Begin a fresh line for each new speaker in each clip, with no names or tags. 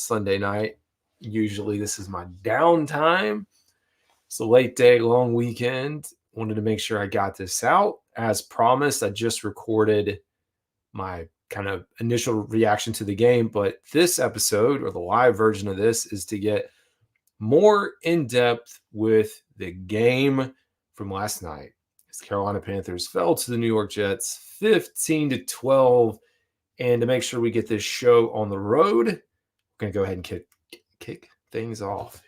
Sunday night. Usually this is my downtime. It's a late day, long weekend. Wanted to make sure I got this out. As promised, I just recorded my kind of initial reaction to the game, but this episode or the live version of this is to get more in depth with the game from last night. As Carolina Panthers fell to the New York Jets 15-12. And to make sure we get this show on the road, we're going to go ahead and kick things off.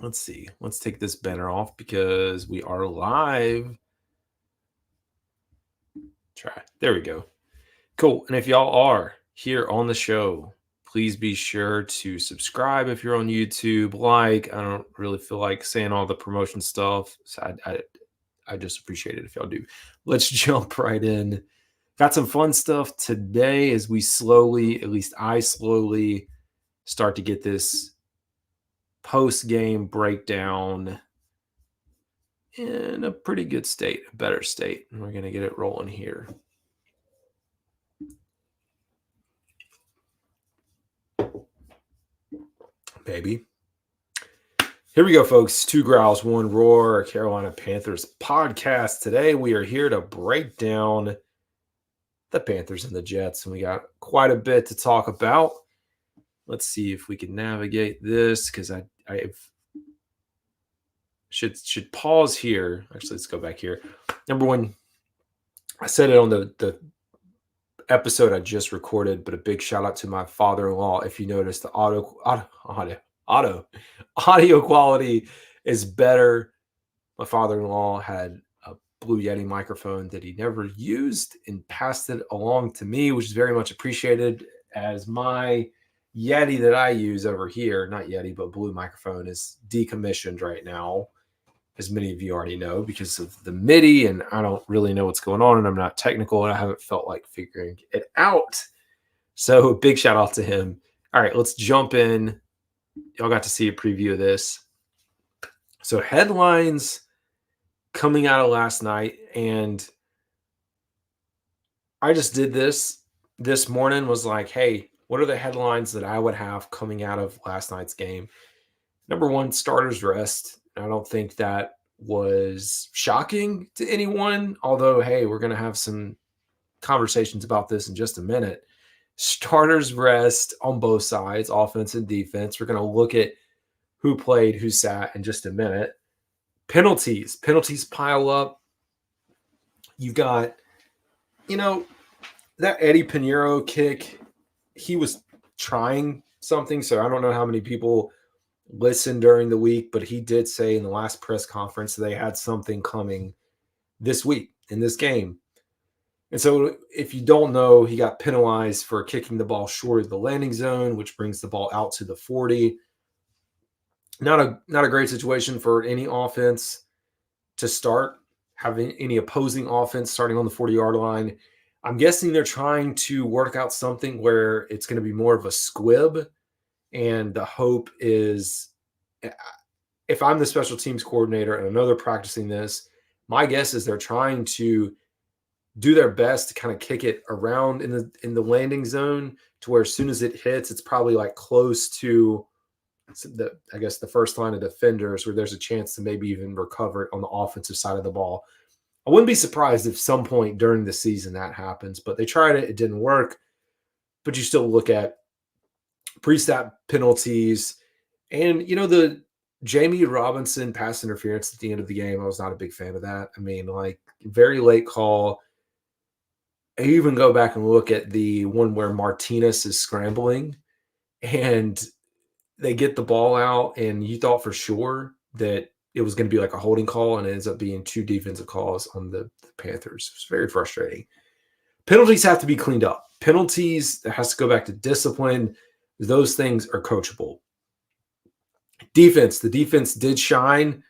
Let's see. Let's take this banner off because we are live. There we go. Cool. And if y'all are here on the show, please be sure to subscribe if you're on YouTube. I don't really feel like saying all the promotion stuff. So I just appreciate it if y'all do. Let's jump right in. Got some fun stuff today as we slowly, at least I slowly, start to get this post-game breakdown in a pretty good state, a better state. And we're going to get it rolling here. Baby. Here we go, folks. 2 growls, 1 roar, Carolina Panthers podcast. Today we are here to break down the Panthers and the Jets, and we got quite a bit to talk about. Let's see if we can navigate this because I should pause here. Actually, let's go back here. Number one, I said it on the episode I just recorded, but a big shout out to my father-in-law. If you notice, the audio quality is better. My father-in-law had a Blue Yeti microphone that he never used and passed it along to me, which is very much appreciated, as my Yeti that I use over here, not Yeti, but Blue microphone, is decommissioned right now, as many of you already know, because of the MIDI, and I don't really know what's going on, and I'm not technical, and I haven't felt like figuring it out. So big shout out to him. All right, let's jump in. Y'all got to see a preview of this. So headlines coming out of last night, and I just did this morning, was like, hey, what are the headlines that I would have coming out of last night's game? Number one, starters rest. I don't think that was shocking to anyone, although, hey, we're going to have some conversations about this in just a minute. Starters rest on both sides, offense and defense. We're going to look at who played, who sat in just a minute. Penalties pile up. You've got, that Eddie Pinheiro kick, he was trying something, so I don't know how many people listened during the week, but he did say in the last press conference they had something coming this week in this game. And so if you don't know, he got penalized for kicking the ball short of the landing zone, which brings the ball out to the 40. Not a great situation for any offense to start, having any opposing offense starting on the 40-yard line. I'm guessing they're trying to work out something where it's going to be more of a squib. And the hope is, if I'm the special teams coordinator and I know they're practicing this, my guess is they're trying to do their best to kind of kick it around in the landing zone to where as soon as it hits, it's probably like close to the first line of defenders, where there's a chance to maybe even recover it on the offensive side of the ball. I wouldn't be surprised if some point during the season that happens, but they tried it. It didn't work. But you still look at pre-snap penalties and, the Jamie Robinson pass interference at the end of the game. I was not a big fan of that. I mean, very late call. I even go back and look at the one where Martinez is scrambling and they get the ball out, and you thought for sure that it was going to be like a holding call, and it ends up being 2 defensive calls on the Panthers. It's very frustrating. Penalties have to be cleaned up. Penalties, that has to go back to discipline. Those things are coachable. Defense, the defense did shine.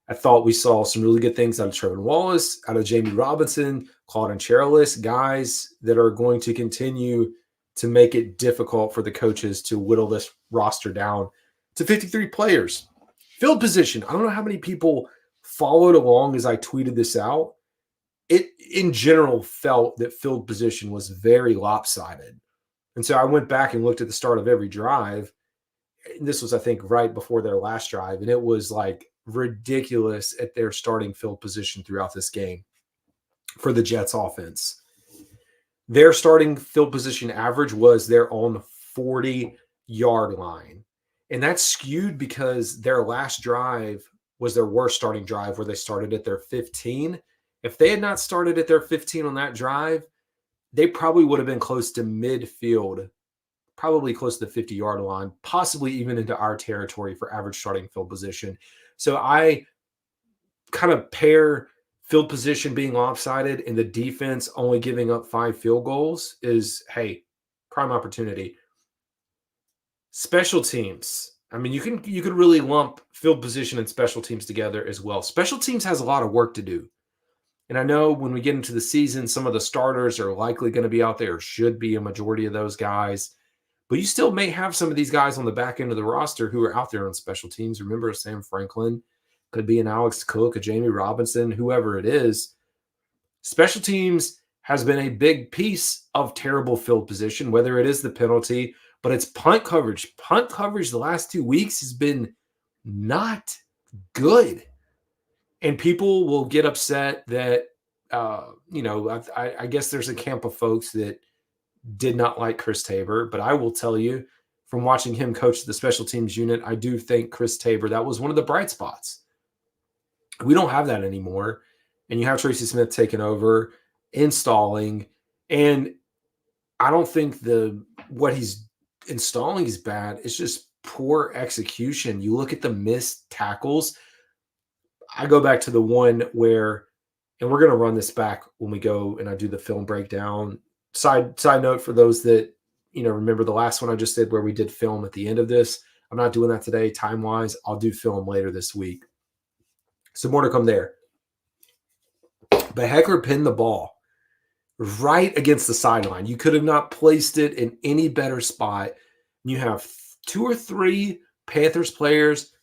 I thought we saw some really good things out of Trevor Wallace, out of Jamie Robinson, Claude and Canalis, guys that are going to continue to make it difficult for the coaches to whittle this roster down to 53 players. Field position, I don't know how many people followed along as I tweeted this out. It, in general, felt that field position was very lopsided. And so I went back and looked at the start of every drive. And this was, I think, right before their last drive. And it was like ridiculous at their starting field position throughout this game for the Jets offense. Their starting field position average was their own 40-yard line. And that's skewed because their last drive was their worst starting drive where they started at their 15. If they had not started at their 15 on that drive, they probably would have been close to midfield, probably close to the 50-yard line, possibly even into our territory for average starting field position. So I kind of pair field position being lopsided and the defense only giving up 5 field goals is, hey, prime opportunity. Special teams. I mean, you could really lump field position and special teams together as well. Special teams has a lot of work to do. And I know when we get into the season, some of the starters are likely going to be out there, or should be a majority of those guys. But you still may have some of these guys on the back end of the roster who are out there on special teams. Remember Sam Franklin, could be an Alex Cook, a Jamie Robinson, whoever it is. Special teams has been a big piece of terrible field position, whether it is the penalty, but it's punt coverage. Punt coverage the last 2 weeks has been not good. And people will get upset that, I guess there's a camp of folks that did not like Chris Tabor, but I will tell you from watching him coach the special teams unit, I do think Chris Tabor, that was one of the bright spots. We don't have that anymore. And you have Tracy Smith taking over, installing, and I don't think what he's installing is bad. It's just poor execution. You look at the missed tackles. I go back to the one where, and we're going to run this back when we go and I do the film breakdown. Side note for those that, remember the last one I just did where we did film at the end of this. I'm not doing that today time-wise. I'll do film later this week. So more to come there. But Heckler pinned the ball right against the sideline. You could have not placed it in any better spot. You have 2 or 3 Panthers players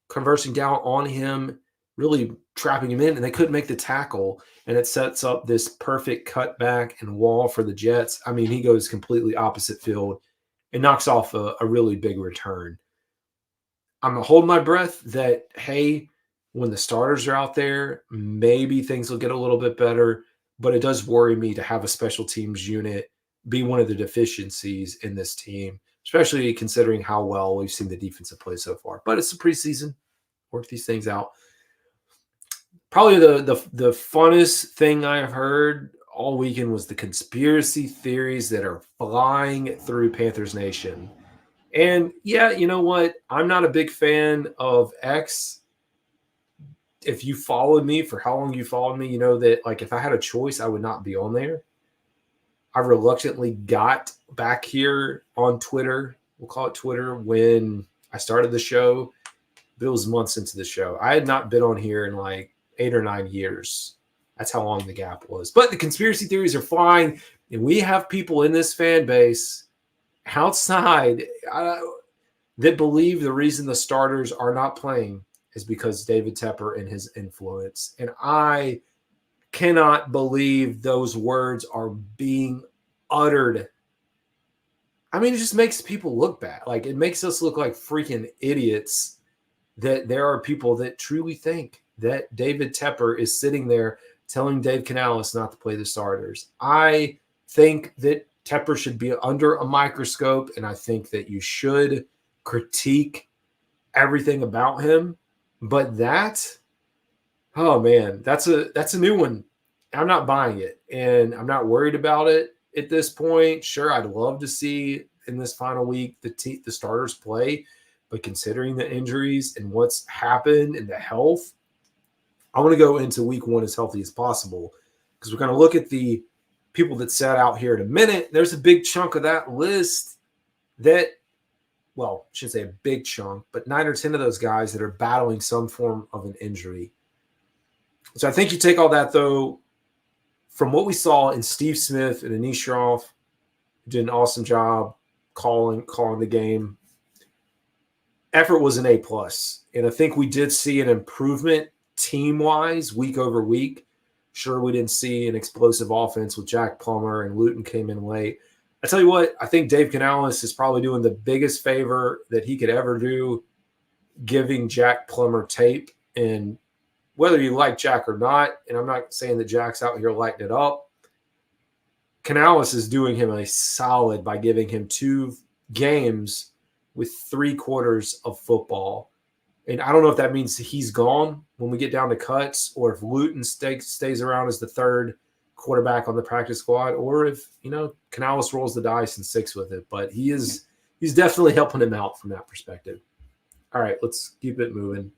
conversing down on him, really trapping him in, and they couldn't make the tackle. And it sets up this perfect cutback and wall for the Jets. I mean, he goes completely opposite field and knocks off a really big return. I'm holding my breath that, hey, when the starters are out there, maybe things will get a little bit better, but it does worry me to have a special teams unit be one of the deficiencies in this team, especially considering how well we've seen the defensive play so far. But it's the preseason. Work these things out. Probably the funnest thing I have heard all weekend was the conspiracy theories that are flying through Panthers Nation. And yeah, you know what? I'm not a big fan of X. If you followed me for how long you followed me, you know that like if I had a choice, I would not be on there. I reluctantly got back here on Twitter. We'll call it Twitter when I started the show. But it was months into the show. I had not been on here in like 8 or 9 years. That's how long the gap was. But the conspiracy theories are flying, and we have people in this fan base outside that believe the reason the starters are not playing is because David Tepper and his influence. And I cannot believe those words are being uttered. I mean, it just makes people look bad. Like, it makes us look like freaking idiots that there are people that truly think that David Tepper is sitting there telling Dave Canalis not to play the starters. I think that Tepper should be under a microscope, and I think that you should critique everything about him. But that, oh man, that's a new one. I'm not buying it, and I'm not worried about it at this point. Sure, I'd love to see in this final week the starters play, but considering the injuries and what's happened and the health, I want to go into week 1 as healthy as possible because we're going to look at the people that sat out here in a minute. There's a big chunk of that list that, well, I shouldn't say a big chunk, but 9 or 10 of those guys that are battling some form of an injury. So I think you take all that, though, from what we saw in Steve Smith and Anish Shroff, who did an awesome job calling the game. Effort was an A+. And I think we did see an improvement team-wise week over week. Sure, we didn't see an explosive offense with Jack Plummer and Luton came in late. I tell you what, I think Dave Canalis is probably doing the biggest favor that he could ever do, giving Jack Plummer tape. And whether you like Jack or not, and I'm not saying that Jack's out here lighting it up, Canalis is doing him a solid by giving him 2 games with 3 quarters of football. And I don't know if that means he's gone when we get down to cuts, or if Luton stays around as the 3rd quarterback on the practice squad, or if, Canalis rolls the dice and sticks with it. But he's definitely helping him out from that perspective. All right, let's keep it moving.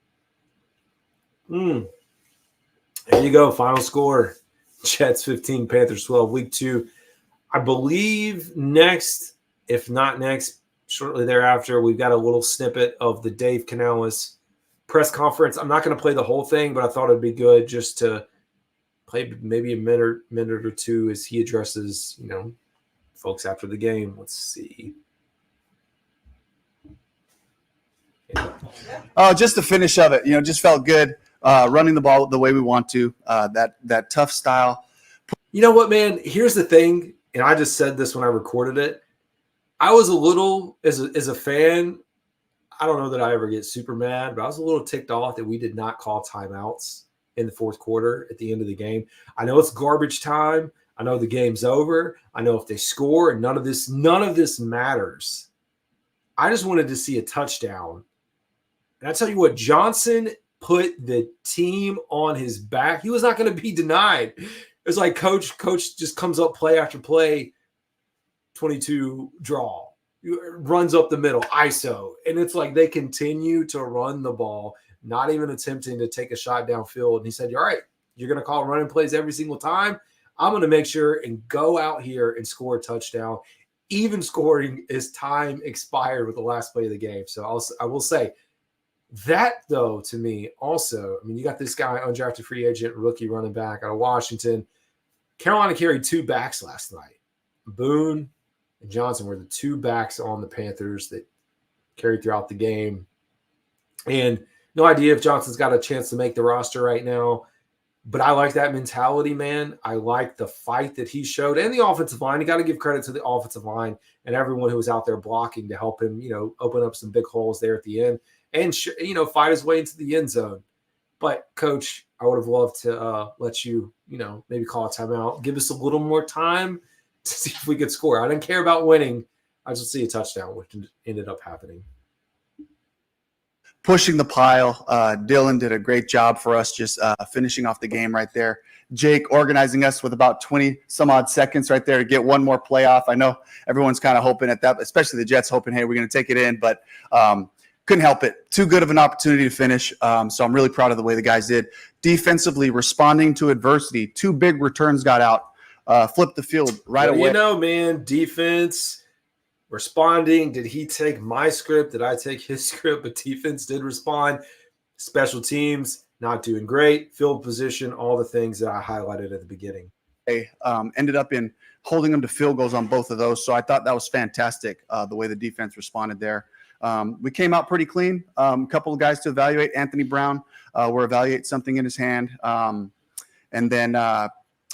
There you go. Final score. Jets 15, Panthers 12, week 2. I believe next, if not next, shortly thereafter, we've got a little snippet of the Dave Canalis press conference. I'm not going to play the whole thing, but I thought it'd be good just to play maybe a minute or two as he addresses, folks after the game. Let's see.
Just the finish of it, just felt good. Running the ball the way we want to, that tough style.
You know what, man? Here's the thing, and I just said this when I recorded it. I was a little, as a fan, I don't know that I ever get super mad, but I was a little ticked off that we did not call timeouts in the 4th quarter at the end of the game. I know it's garbage time. I know the game's over. I know if they score, and none of this matters. I just wanted to see a touchdown. And I tell you what, Johnson put the team on his back. He was not going to be denied. It was like coach just comes up play after play, 22 draw, runs up the middle, ISO. And it's like they continue to run the ball, not even attempting to take a shot downfield. And he said, all right, you're going to call running plays every single time. I'm going to make sure and go out here and score a touchdown, even scoring as time expired with the last play of the game. So I will say, that, though, to me, also, you got this guy, undrafted free agent, rookie running back out of Washington. Carolina carried 2 backs last night. Boone and Johnson were the 2 backs on the Panthers that carried throughout the game. And no idea if Johnson's got a chance to make the roster right now. But I like that mentality, man. I like the fight that he showed. And the offensive line. You got to give credit to the offensive line and everyone who was out there blocking to help him, open up some big holes there at the end. And, fight his way into the end zone. But, Coach, I would have loved to let you, maybe call a timeout. Give us a little more time to see if we could score. I didn't care about winning. I just see a touchdown, which ended up happening.
Pushing the pile. Dylan did a great job for us just finishing off the game right there. Jake organizing us with about 20-some-odd seconds right there to get one more playoff. I know everyone's kind of hoping at that, especially the Jets hoping, hey, we're going to take it in. But couldn't help it. Too good of an opportunity to finish. So I'm really proud of the way the guys did. Defensively, responding to adversity. 2 big returns got out. Flipped the field right away.
Man, defense, responding. Did he take my script? Did I take his script? But defense did respond. Special teams, not doing great. Field position, all the things that I highlighted at the beginning.
Ended up in holding them to field goals on both of those. So I thought that was fantastic, the way the defense responded there. We came out pretty clean. A couple of guys to evaluate. Anthony Brown, we're evaluating something in his hand. And then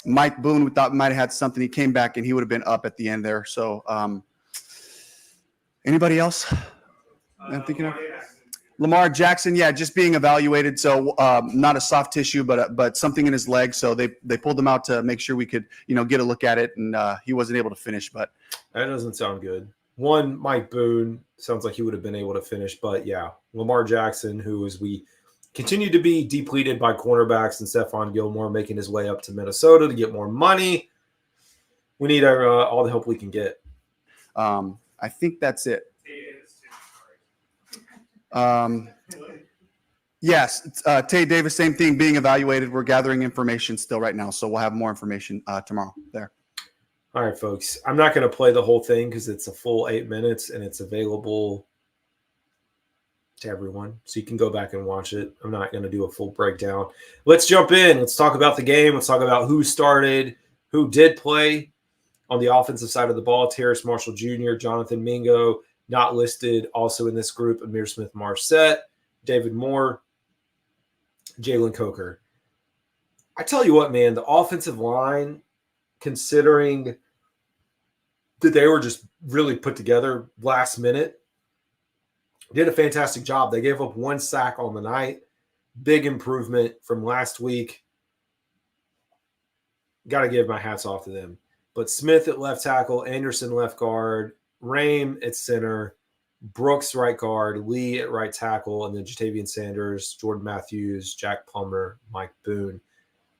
Mike Boone, we thought might have had something. He came back, and he would have been up at the end there. So anybody else I'm thinking of? Lamar Jackson, just being evaluated. So not a soft tissue, but something in his leg. So they pulled him out to make sure we could, get a look at it. And he wasn't able to finish. But
that doesn't sound good. One, Mike Boone, sounds like he would have been able to finish. But, yeah, Lamar Jackson, who, as we continue to be depleted by cornerbacks and Stephon Gilmore making his way up to Minnesota to get more money, we need all the help we can get.
I think that's it. Yes, Tay Davis, same thing, being evaluated. We're gathering information still right now, so we'll have more information tomorrow there.
All right, folks. I'm not going to play the whole thing because it's a full 8 minutes and it's available to everyone. So you can go back and watch it. I'm not going to do a full breakdown. Let's jump in. Let's talk about the game. Let's talk about who started, who did play on the offensive side of the ball. Terrace Marshall Jr., Jonathan Mingo, not listed. Also in this group, Amir Smith-Marset, David Moore, Jalen Coker. I tell you what, man, the offensive line, considering that they were just really put together last minute. Did a fantastic job. They gave up 1 sack on the night. Big improvement from last week. Got to give my hats off to them. But Smith at left tackle, Anderson left guard, Rame at center, Brooks right guard, Lee at right tackle, and then Jatavian Sanders, Jordan Matthews, Jack Plummer, Mike Boone.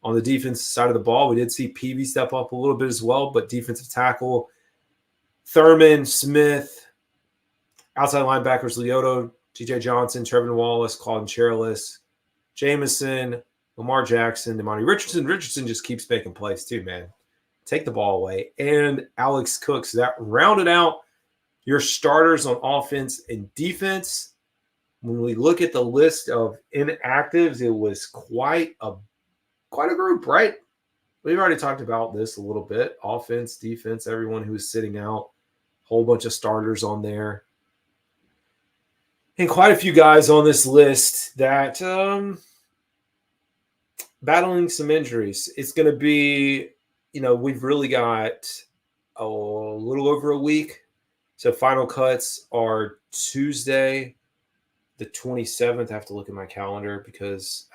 On the defensive side of the ball, we did see Peavy step up a little bit as well, but defensive tackle, Thurman, Smith, outside linebackers, Leoto, TJ Johnson, Trevin Wallace, Claude Cherilis, Jameson, Lamar Jackson, Damani Richardson. Richardson just keeps making plays too, man. Take the ball away. And Alex Cook. So that rounded out your starters on offense and defense. When we look at the list of inactives, it was quite a group, right? We've already talked about this a little bit. Offense, defense, everyone who was sitting out, whole bunch of starters on there. And quite a few guys on this list that battling some injuries. It's going to be, we've really got a little over a week. So final cuts are Tuesday, the 27th. I have to look at my calendar because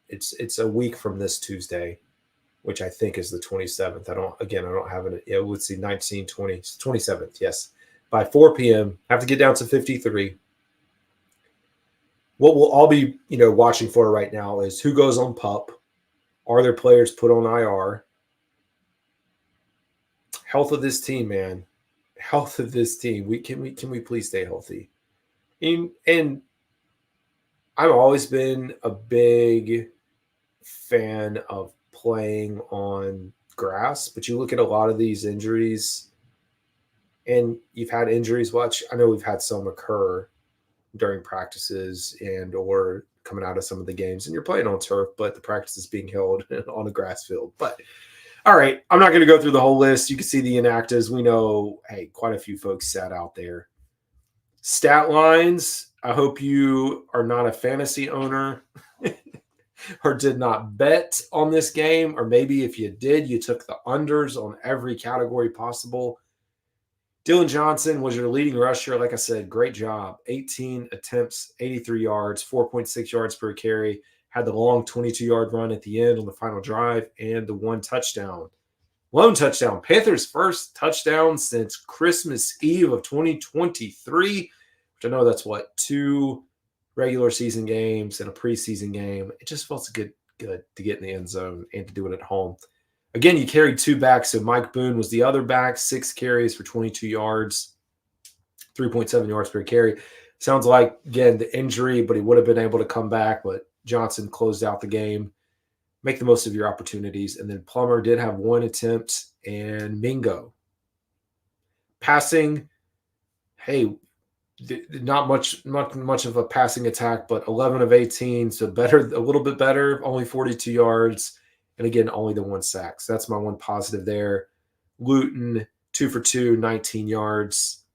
it's a week from this Tuesday, which I think is the 27th. I don't have it. Yeah, let's see, 19, 20, 27th. Yes. By 4 p.m., have to get down to 53. What we'll all be, watching for right now is who goes on PUP. Are there players put on IR? Health of this team, man. Health of this team. Can we please stay healthy? And I've always been a big fan of playing on grass, but you look at a lot of these injuries, and you've had injuries. I know we've had some occur during practices and or coming out of some of the games, and you're playing on turf, but the practice is being held on a grass field. But all right, I'm not going to go through the whole list. You can see the inactives. We know, hey, quite a few folks sat out there. Stat lines. I hope you are not a fantasy owner or did not bet on this game, or maybe if you did, you took the unders on every category possible. Dylan Johnson was your leading rusher. Like I said, great job. 18 attempts, 83 yards, 4.6 yards per carry. Had the long 22-yard run at the end on the final drive and the 1 touchdown. Lone touchdown. Panthers' first touchdown since Christmas Eve of 2023, which I know that's 2 regular season games and a preseason game. It just felt good to get in the end zone and to do it at home. Again, you carried 2 backs, so Mike Boone was the other back, 6 carries for 22 yards, 3.7 yards per carry. Sounds like, again, the injury, but he would have been able to come back, but Johnson closed out the game. Make the most of your opportunities. And then Plummer did have 1 attempt, and Mingo. Passing, hey, not much of a passing attack, but 11 of 18, so better, a little bit better, only 42 yards. And again, only the 1 sack. So that's my one positive there. Luton, 2 for 2, 19 yards.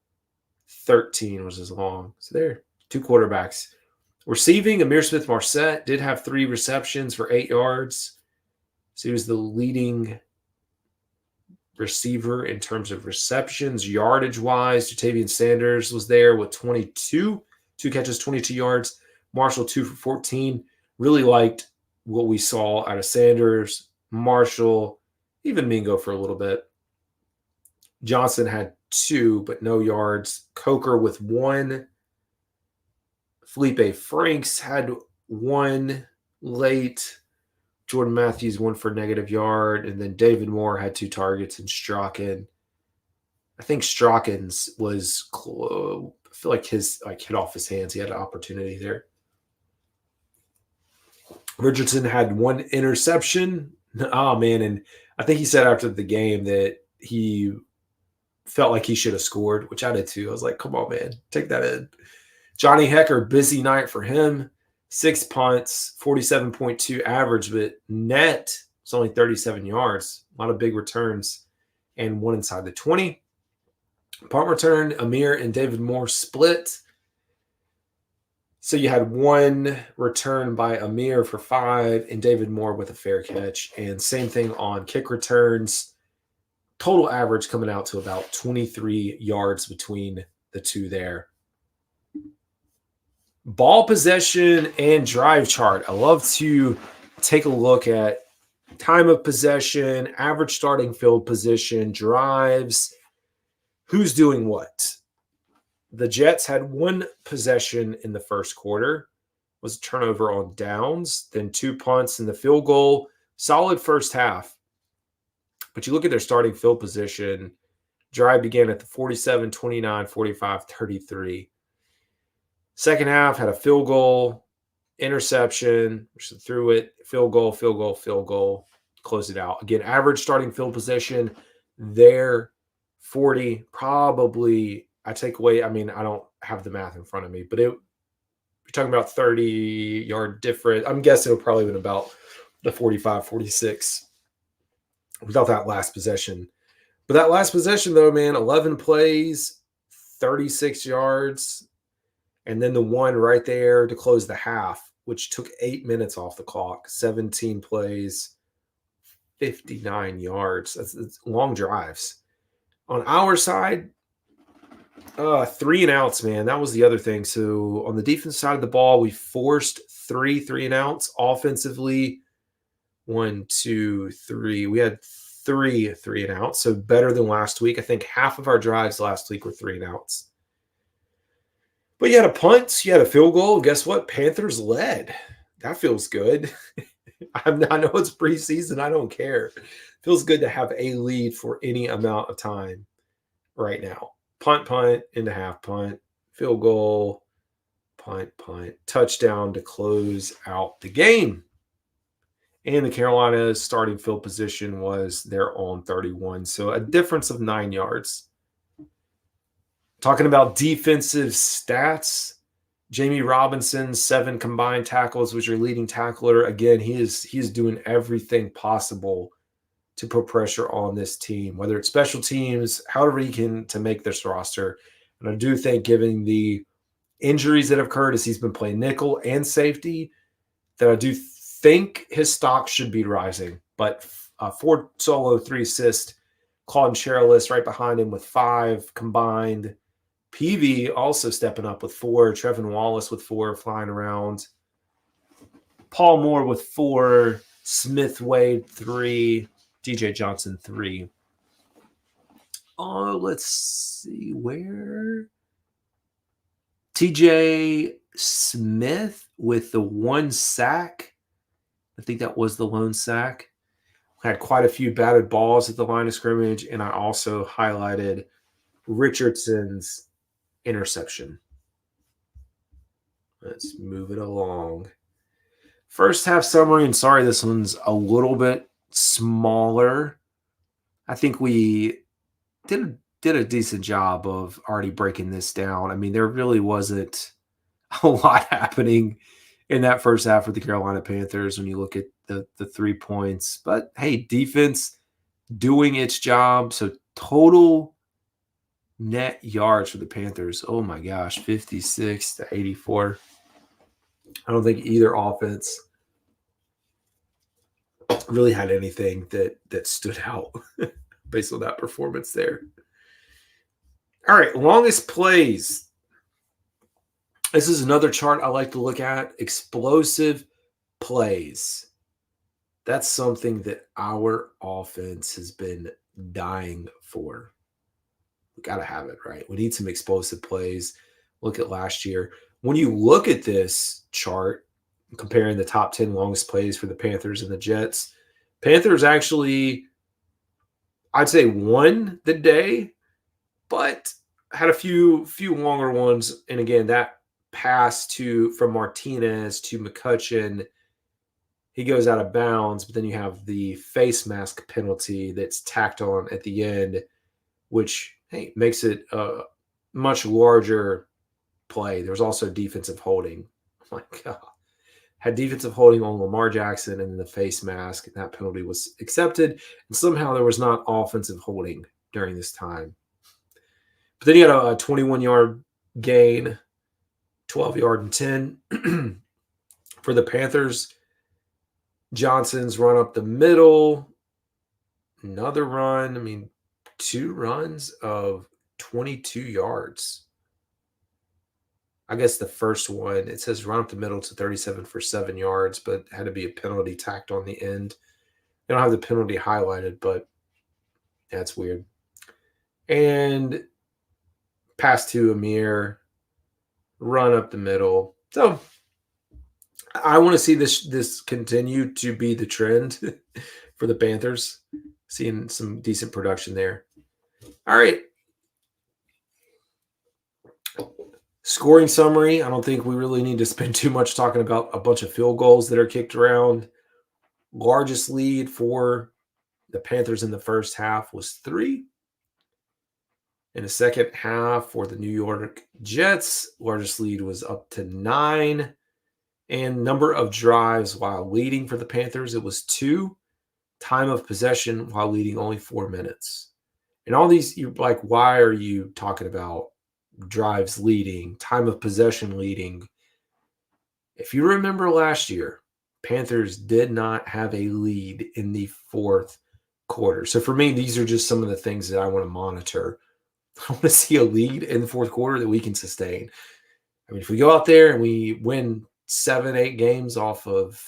13 was his long. So there, 2 quarterbacks. Receiving, Amir Smith-Marset did have 3 receptions for 8 yards. So he was the leading receiver in terms of receptions. Yardage-wise, Jatavian Sanders was there with 22. 2 catches, 22 yards. Marshall, 2 for 14. Really liked what we saw out of Sanders, Marshall, even Mingo for a little bit. Johnson had 2, but no yards. Coker with 1. Felipe Franks had 1 late. Jordan Matthews 1 for negative yard. And then David Moore had 2 targets. And Strachan, I think Strachan's was close. I feel like his hit off his hands. He had an opportunity there. Richardson had 1 interception. Oh, man. And I think he said after the game that he felt like he should have scored, which I did too. I was like, come on, man. Take that in. Johnny Hecker, busy night for him. 6 punts, 47.2 average, but net was only 37 yards. A lot of big returns and 1 inside the 20. Punt return, Amir and David Moore split. So you had 1 return by Amir for 5 and David Moore with a fair catch. And same thing on kick returns. total average coming out to about 23 yards between the two there. Ball possession and drive chart. I love to take a look at time of possession, average starting field position, drives, who's doing what. The Jets had one possession in the first quarter, was a turnover on downs, then 2 punts and the field goal. Solid first half. But you look at their starting field position, drive began at the 47, 29, 45, 33. Second half had a field goal, interception, which threw it, field goal, close it out. Again, average starting field position there, 40, probably, I take away, I mean, I don't have the math in front of me, but you're talking about 30-yard difference. I'm guessing it'll probably been about the 45, 46 without that last possession. But that last possession, though, man, 11 plays, 36 yards, and then the one right there to close the half, which took 8 minutes off the clock, 17 plays, 59 yards. That's long drives. On our side, 3 and outs, man. That was the other thing. So on the defense side of the ball, we forced 3 and outs. Offensively, 1, 2, 3. We had 3 and outs, so better than last week. I think half of our drives last week were 3 and outs. But you had a punt, you had a field goal. Guess what? Panthers led. That feels good. I know it's preseason. I don't care. Feels good to have a lead for any amount of time right now. Punt, into half punt, field goal, punt, touchdown to close out the game. And the Carolina's starting field position was their own 31. So a difference of 9 yards. Talking about defensive stats, Jamie Robinson, 7 combined tackles, was your leading tackler. Again, he is doing everything possible to put pressure on this team, whether it's special teams, however he can to make this roster. And I do think, given the injuries that have occurred as he's been playing nickel and safety, that I do think his stock should be rising. But 4 solo, 3 assist. Claude Canalis right behind him with 5 combined. PV also stepping up with 4. Trevin Wallace with 4 flying around. Paul Moore with 4. Smith Wade 3. DJ Johnson 3. Oh, let's see where. TJ Smith with the 1 sack. I think that was the lone sack. Had quite a few batted balls at the line of scrimmage, and I also highlighted Richardson's interception. Let's move it along. First half summary, and sorry, this one's a little bit smaller. I think we did a decent job of already breaking this down. I mean, there really wasn't a lot happening in that first half for the Carolina Panthers when you look at the 3 points. But, hey, defense doing its job. So total net yards for the Panthers, oh my gosh, 56 to 84. I don't think either offense really had anything that stood out based on that performance there. All right, longest plays. This is another chart I like to look at. Explosive plays. That's something that our offense has been dying for. We got to have it, right? We need some explosive plays. Look at last year. When you look at this chart, comparing the top 10 longest plays for the Panthers and the Jets, Panthers actually, I'd say, won the day, but had a few longer ones. And again, that pass from Martinez to McCutcheon, he goes out of bounds, but then you have the face mask penalty that's tacked on at the end, which, hey, makes it a much larger play. There's also defensive holding. Oh my God. Had defensive holding on Lamar Jackson and the face mask, and that penalty was accepted. And somehow there was not offensive holding during this time. But then you had a 21-yard gain, 12-yard and 10 for the Panthers. Johnson's run up the middle, another run. I mean, 2 runs of 22 yards. I guess the first one, it says run up the middle to 37 for 7 yards, but had to be a penalty tacked on the end. They don't have the penalty highlighted, but that's weird. And pass to Amir, run up the middle. So I want to see this continue to be the trend for the Panthers, seeing some decent production there. All right. Scoring summary. I don't think we really need to spend too much talking about a bunch of field goals that are kicked around. Largest lead for the Panthers in the first half was 3. In the second half for the New York Jets, largest lead was up to 9. And number of drives while leading for the Panthers, it was 2. Time of possession while leading only 4 minutes. And all these, you're like, why are you talking about drives leading, time of possession leading? If you remember last year, Panthers did not have a lead in the fourth quarter. So for me, these are just some of the things that I want to monitor. I want to see a lead in the fourth quarter that we can sustain. I mean, if we go out there and we win 7-8 games off of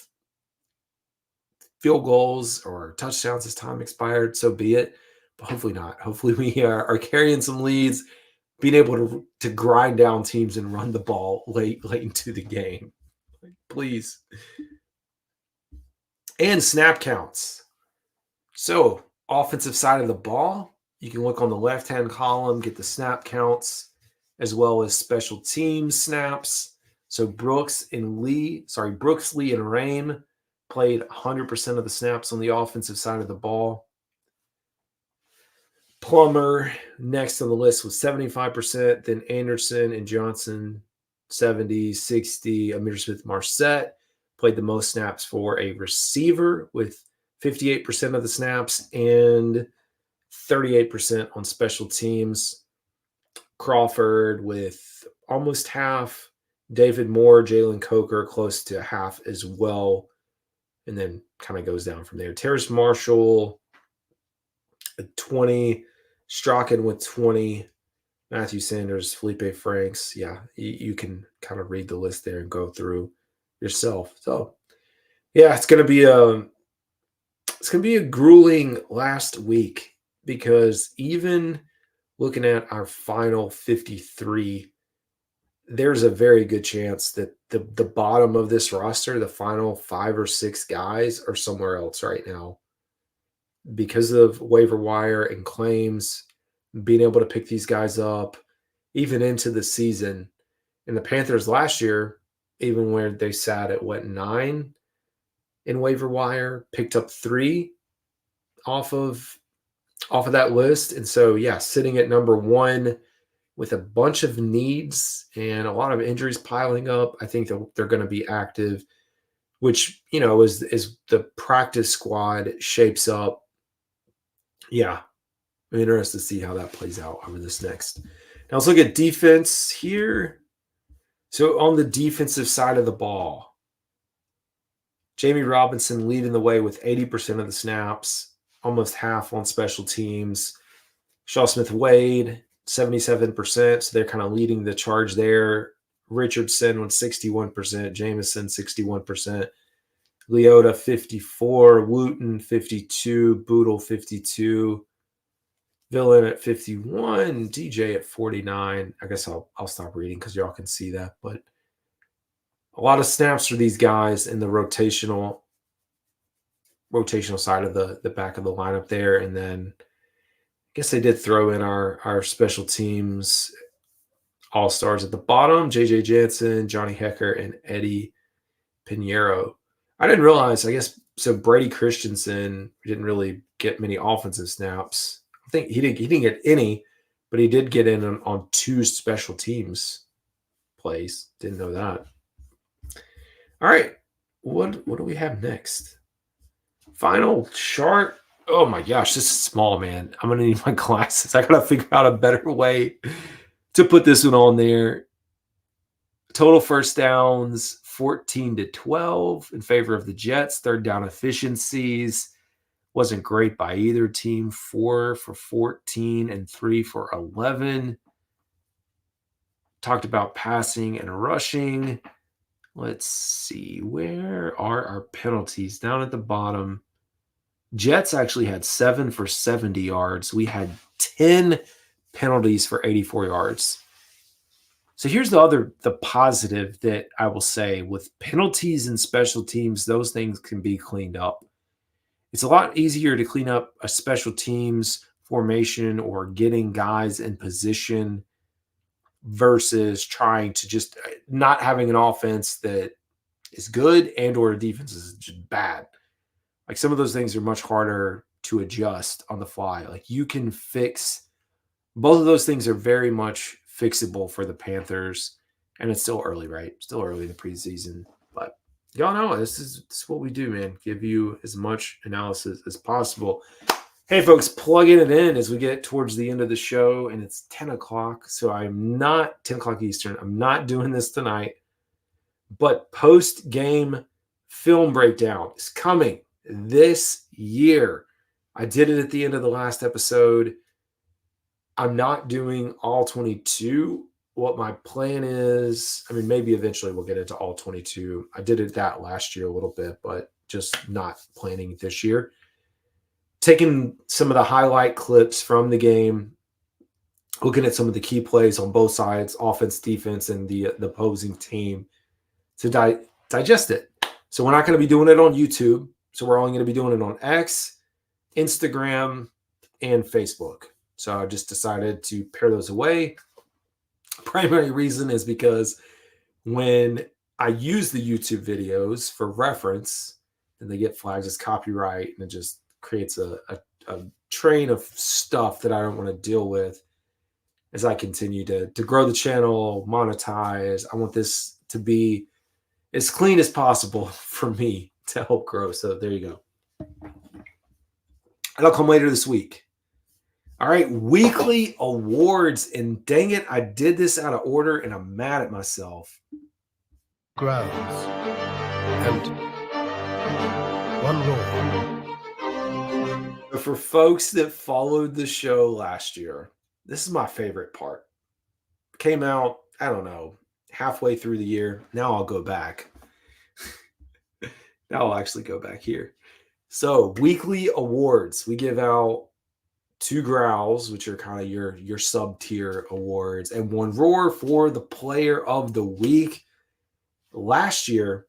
field goals or touchdowns as time expired, so be it. But hopefully not. Hopefully we are carrying some leads, being able to grind down teams and run the ball late into the game. Please. And snap counts. So offensive side of the ball, you can look on the left-hand column, get the snap counts, as well as special teams snaps. So Brooks, Lee, and Rame played 100% of the snaps on the offensive side of the ball. Plummer, next on the list, was 75%. Then Anderson and Johnson, 70, 60. Amir Smith-Marset played the most snaps for a receiver with 58% of the snaps and 38% on special teams. Crawford with almost half. David Moore, Jalen Coker close to half as well. And then kind of goes down from there. Terrace Marshall, 20. Strachan with 20. Matthew Sanders, Felipe Franks. Yeah, you can kind of read the list there and go through yourself. So, yeah, it's going to be a grueling last week, because even looking at our final 53, there's a very good chance that the bottom of this roster, the final 5 or 6 guys, are somewhere else right now because of waiver wire and claims, being able to pick these guys up even into the season. And the Panthers last year, even where they sat at 9 in waiver wire, picked up 3 off of that list. And so, yeah, sitting at number 1 with a bunch of needs and a lot of injuries piling up, I think that they're going to be active, which, as the practice squad shapes up. Yeah, I'm interested to see how that plays out over this next. Now let's look at defense here. So on the defensive side of the ball, Jamie Robinson leading the way with 80% of the snaps, almost half on special teams. Shaw Smith-Wade, 77%, so they're kind of leading the charge there. Richardson with 61%, Jameson 61%, Leota 54, Wooten 52, Boodle 52, Villain at 51, DJ at 49. I guess I'll stop reading because y'all can see that. But a lot of snaps for these guys in the rotational side of the back of the lineup there. And then I guess they did throw in our special teams all-stars at the bottom, JJ Jansen, Johnny Hecker, and Eddie Pinheiro. I didn't realize, I guess, so Brady Christensen didn't really get many offensive snaps. I think he didn't get any, but he did get in on 2 special teams plays. Didn't know that. All right. What do we have next? Final chart. Oh my gosh, this is small, man. I'm going to need my glasses. I got to figure out a better way to put this one on there. Total first downs, 14-12 in favor of the Jets. Third down efficiencies, Wasn't great by either team. 4 for 14 and 3 for 11. Talked about passing and rushing. Let's see. Where are our penalties? Down at the bottom. Jets actually had 7 for 70 yards. We had 10 penalties for 84 yards. So here's the positive that I will say with penalties and special teams, those things can be cleaned up. It's a lot easier to clean up a special teams formation or getting guys in position versus trying to just not having an offense that is good and or a defense is just bad. Like some of those things are much harder to adjust on the fly. Like you can fix both of those things are very much fixable for the Panthers, and it's still early, right? Still early in the preseason, but y'all know this is what we do, man. Give you as much analysis as possible. Hey, folks, plugging it in as we get towards the end of the show, and it's 10 o'clock, so I'm not 10 o'clock Eastern. I'm not doing this tonight, but post-game film breakdown is coming this year. I did it at the end of the last episode. I'm not doing all 22. What my plan is, I mean, maybe eventually we'll get into all 22. I did it that last year a little bit, but just not planning it this year. Taking some of the highlight clips from the game, looking at some of the key plays on both sides, offense, defense, and the opposing team to digest it. So we're not going to be doing it on YouTube. So we're only going to be doing it on X, Instagram, and Facebook. So I just decided to pair those away. Primary reason is because when I use the YouTube videos for reference, and they get flagged as copyright, and it just creates a train of stuff that I don't want to deal with as I continue to grow the channel, monetize. I want this to be as clean as possible for me to help grow. So there you go. And I'll come later this week. All right, weekly awards. And dang it, I did this out of order, and I'm mad at myself.
Grounds and one rule.
For folks that followed the show last year, this is my favorite part. Came out, I don't know, halfway through the year. Now I'll go back. Now I'll actually go back here. So weekly awards. We give out 2 growls, which are kind of your sub-tier awards, and 1 roar for the player of the week. Last year,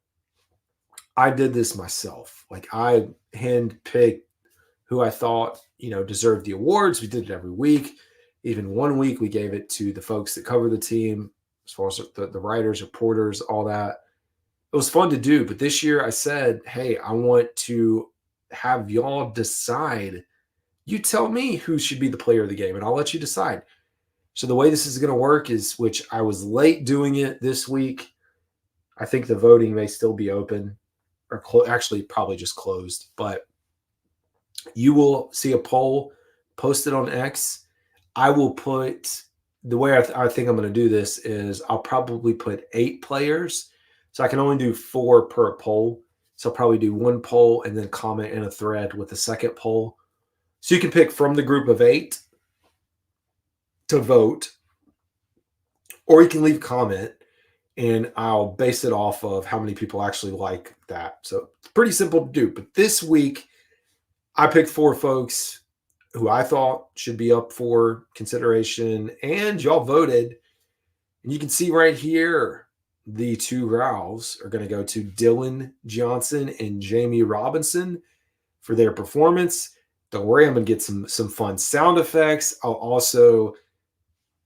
I did this myself. Like I handpicked who I thought, deserved the awards. We did it every week. Even one week we gave it to the folks that cover the team, as far as the writers, reporters, all that. It was fun to do. But this year I said, hey, I want to have y'all decide. You tell me who should be the player of the game, and I'll let you decide. So the way this is going to work is, which I was late doing it this week. I think the voting may still be open, or actually probably just closed. But you will see a poll posted on X. I will put, the way I think I'm going to do this is I'll probably put 8 players. So I can only do 4 per poll. So I'll probably do 1 poll and then comment in a thread with the second poll. So you can pick from the group of 8 to vote, or you can leave a comment, and I'll base it off of how many people actually like that. So it's pretty simple to do. But this week, I picked 4 folks who I thought should be up for consideration, and y'all voted. And you can see right here, the 2 growls are going to go to Dylan Johnson and Jamie Robinson for their performance. Don't worry, I'm going to get some fun sound effects. I'll also,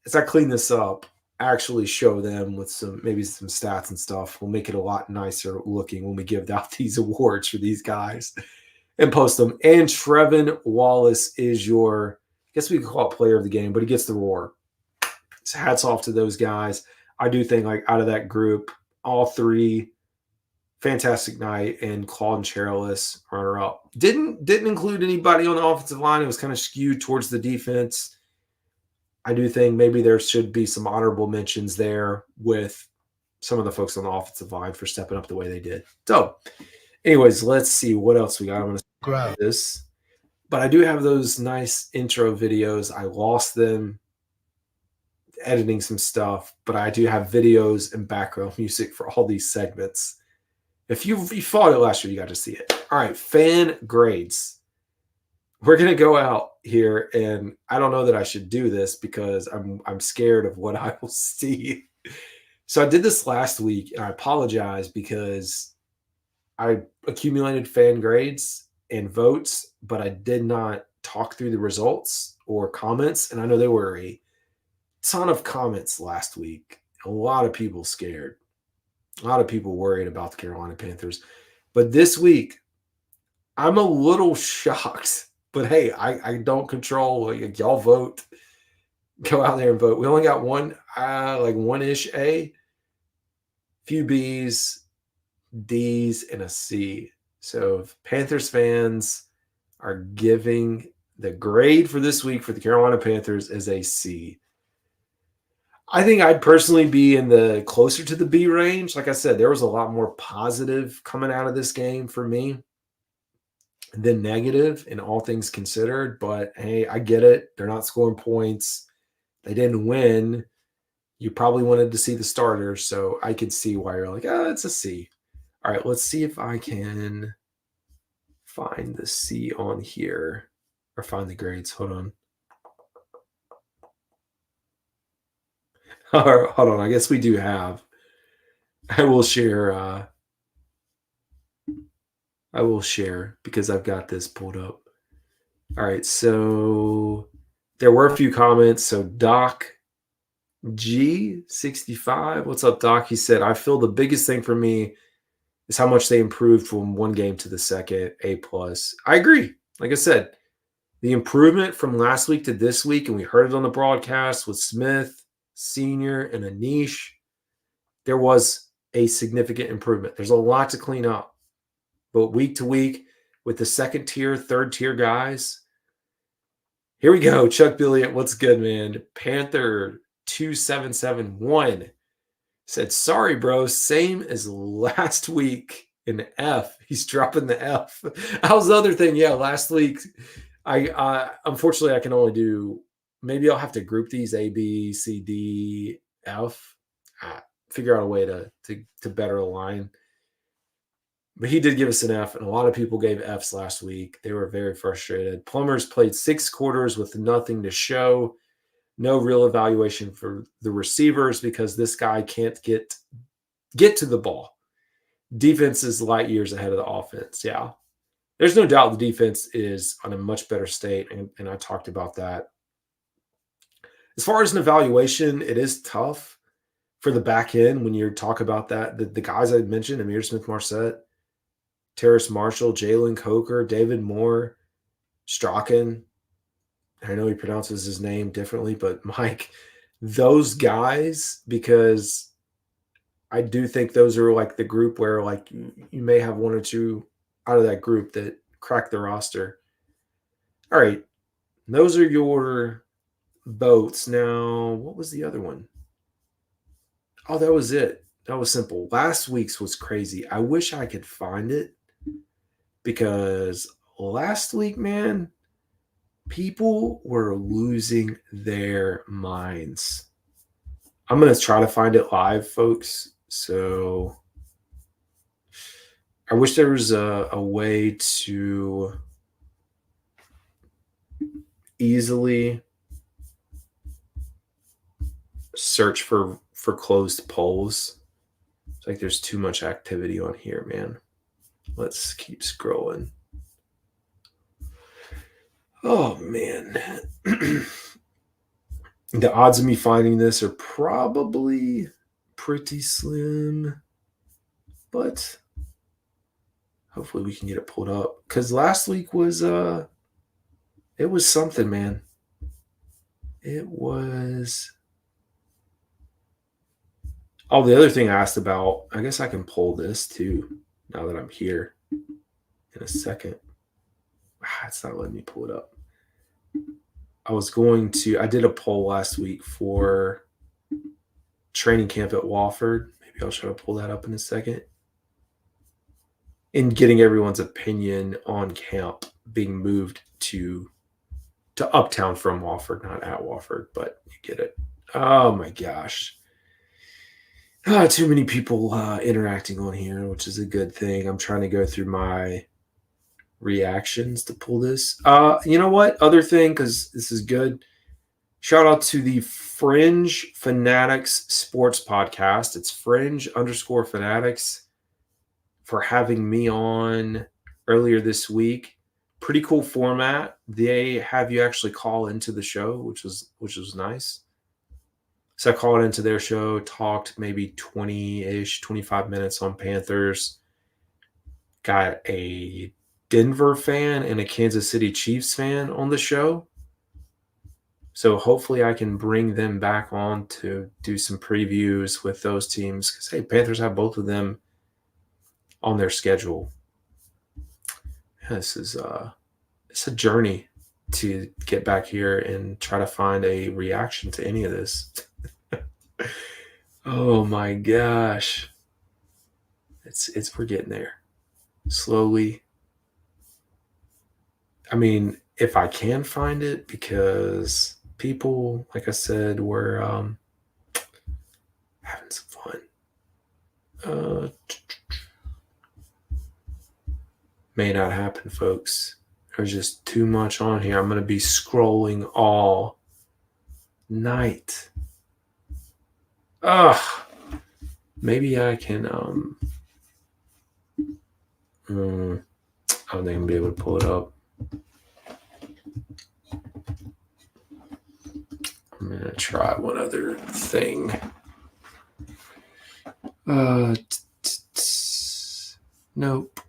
as I clean this up, actually show them with maybe some stats and stuff. We'll make it a lot nicer looking when we give out these awards for these guys and post them. And Trevin Wallace is your, I guess we could call it player of the game, but he gets the roar. So hats off to those guys. I do think, like, out of that group, all 3, fantastic night, and Claude and Canalis, runner-up. Didn't include anybody on the offensive line. It was kind of skewed towards the defense. I do think maybe there should be some honorable mentions there with some of the folks on the offensive line for stepping up the way they did. So, anyways, let's see what else we got. I'm going to grab this. But I do have those nice intro videos. I lost them editing some stuff, but I do have videos and background music for all these segments. If you followed it last year, you got to see it. All right, fan grades. We're gonna go out here, and I don't know that I should do this because I'm scared of what I will see. So I did this last week, and I apologize because I accumulated fan grades and votes, but I did not talk through the results or comments. And I know there were a ton of comments last week. A lot of people scared. A lot of people worried about the Carolina Panthers. But this week, I'm a little shocked. But hey, I don't control. Like, y'all vote. Go out there and vote. We only got one, like one-ish A, few B's, D's, and a C. So if Panthers fans are giving the grade for this week for the Carolina Panthers is a C. I think I'd personally be in the closer to the B range. Like I said, there was a lot more positive coming out of this game for me than negative in all things considered. But hey, I get it. They're not scoring points. They didn't win. You probably wanted to see the starters, so I could see why you're like, oh, it's a C. All right, let's see if I can find the C on here or find the grades. Hold on. Hold on. I guess we do have. I will share because I've got this pulled up. All right, so there were a few comments. So Doc G65, what's up, Doc? He said, I feel the biggest thing for me is how much they improved from one game to the second. A+. I agree. Like I said, the improvement from last week to this week, and we heard it on the broadcast with Smith, Senior, and Anish, there was a significant improvement. There's a lot to clean up. But week to week, with the second tier, third tier guys, here we go. Chuck Billiot, what's good, man? Panther 2771 said, sorry, bro, same as last week in F. He's dropping the F. How's the other thing? Yeah, last week, I unfortunately I can only do, maybe I'll have to group these A, B, C, D, F. Figure out a way to better align. But he did give us an F, and a lot of people gave Fs last week. They were very frustrated. Plumbers played 6 quarters with nothing to show. No real evaluation for the receivers because this guy can't get to the ball. Defense is light years ahead of the offense. Yeah. There's no doubt the defense is on a much better state, and I talked about that. As far as an evaluation, it is tough for the back end when you talk about that. The guys I mentioned, Amir Smith-Marset, Terrace Marshall, Jalen Coker, David Moore, Strachan. I know he pronounces his name differently, but Mike, those guys, because I do think those are like the group where like you may have one or two out of that group that crack the roster. All right. Those are your votes. Now, what was the other one? Oh, that was it. That was simple. Last week's was crazy. I wish I could find it because last week, man, people were losing their minds. I'm going to try to find it live, folks. So I wish there was a way to easily search for closed polls. It's like there's too much activity on here, man. Let's keep scrolling. Oh, man. The odds of me finding this are probably pretty slim, but hopefully we can get it pulled up. Because last week was, it was something, man. It was. Oh, the other thing I asked about, I guess I can pull this too, now that I'm here in a second. It's not letting me pull it up. I did a poll last week for training camp at Wofford. Maybe I'll try to pull that up in a second. And getting everyone's opinion on camp. being moved to Uptown from Wofford, not at Wofford, but you get it. Oh my gosh. Too many people interacting on here, which is a good thing. I'm trying to go through my reactions to pull this. You know what? Other thing, because this is good. Shout out to the Fringe Fanatics Sports Podcast. It's Fringe_Fanatics for having me on earlier this week. Pretty cool format. They have you actually call into the show, which was nice. So I called into their show, talked maybe 20-ish, 25 minutes on Panthers. Got a Denver fan and a Kansas City Chiefs fan on the show. So hopefully I can bring them back on to do some previews with those teams. Because, hey, Panthers have both of them on their schedule. This is it's a journey to get back here and try to find a reaction to any of this. Oh my gosh. We're getting there. Slowly. I mean, if I can find it, because people, like I said, were having some fun. May not happen, folks. There's just too much on here. I'm going to be scrolling all night. Maybe I can I don't think I'm going to be able to pull it up. I'm going to try one other thing. Nope.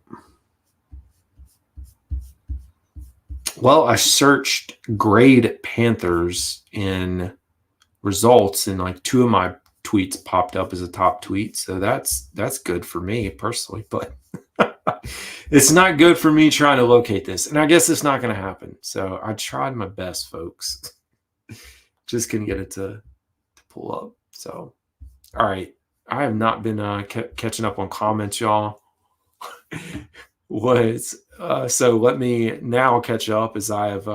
Well, I searched grade Panthers in results, and like 2 of my tweets popped up as a top tweet. So that's good for me personally, but it's not good for me trying to locate this. And I guess it's not going to happen. So I tried my best, folks. Just couldn't get it to pull up. So, all right. I have not been catching up on comments, y'all. So let me now catch up, as I have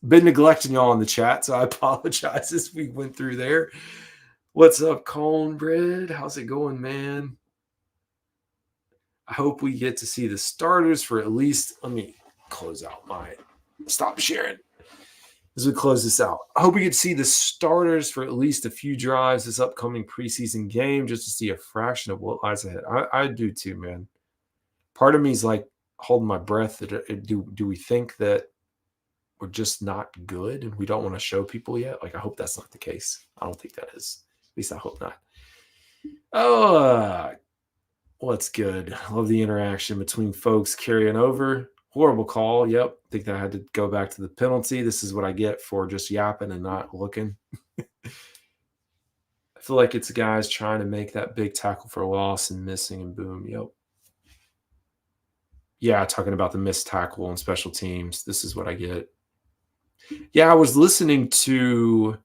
been neglecting y'all in the chat. So I apologize as we went through there. What's up, Cornbread? How's it going, man? I hope we get to see the starters for at least, let me close out stop sharing as we close this out. I hope we get to see the starters for at least a few drives this upcoming preseason game, just to see a fraction of what lies ahead. I do too, man. Part of me is like holding my breath. Do we think that we're just not good and we don't want to show people yet? Like, I hope that's not the case. I don't think that is. At least I hope not. Oh, what's good? I love the interaction between folks carrying over. Horrible call. Yep. I think that I had to go back to the penalty. This is what I get for just yapping and not looking. I feel like it's guys trying to make that big tackle for a loss and missing, and boom. Yep. Yeah, talking about the missed tackle on special teams. This is what I get. Yeah, I was listening to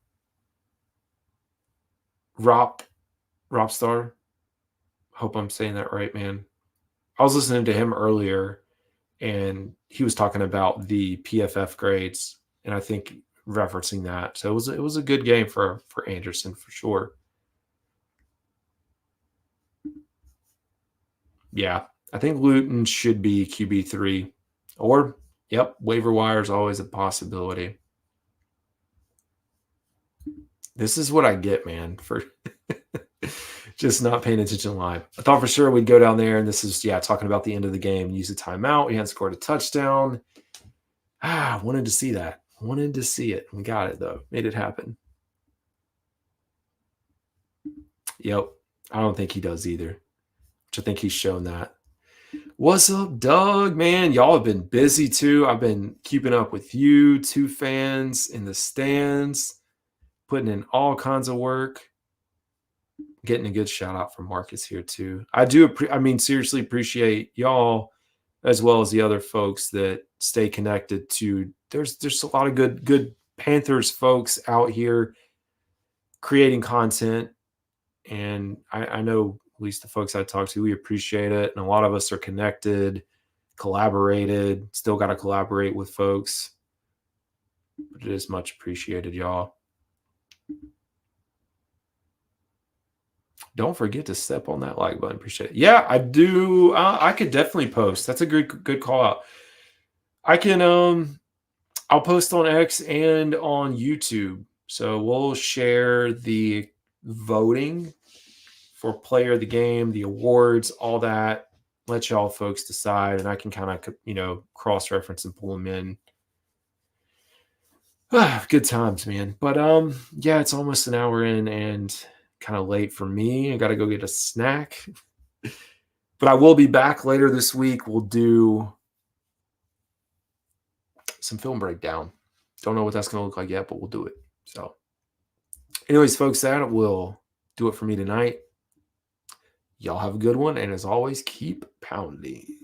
Ropstar. Hope I'm saying that right, man. I was listening to him earlier, and he was talking about the PFF grades, and I think referencing that. So it was a good game for Anderson for sure. Yeah, I think Luton should be QB3, or waiver wire is always a possibility. This is what I get, man, for just not paying attention live. I thought for sure we'd go down there, and this is, talking about the end of the game. Use a timeout. We hadn't scored a touchdown. Wanted to see that. Wanted to see it. We got it, though. Made it happen. Yep. I don't think he does either, which I think he's shown that. What's up, Doug? Man, y'all have been busy, too. I've been keeping up with you, 2 fans in the stands, putting in all kinds of work. Getting a good shout out from Marcus here too. I do. Seriously appreciate y'all as well as the other folks that stay connected to. There's a lot of good Panthers folks out here creating content, and I know at least the folks I talk to, we appreciate it, and a lot of us are connected. collaborated. Still got to collaborate with folks. But it is much appreciated, y'all. Don't forget to step on that like button. Appreciate it. Yeah, I do. I could definitely post. That's a good call out. I can I'll post on X and on YouTube. So we'll share the voting for player of the game, the awards, all that. Let y'all folks decide, and I can kind of, cross-reference and pull them in. Good times, man. But yeah, it's almost an hour in and kind of late for me. I got to go get a snack. But I will be back later this week. We'll do some film breakdown. Don't know what that's going to look like yet, but we'll do it. So anyways, folks, that will do it for me tonight. Y'all have a good one. And as always, keep pounding.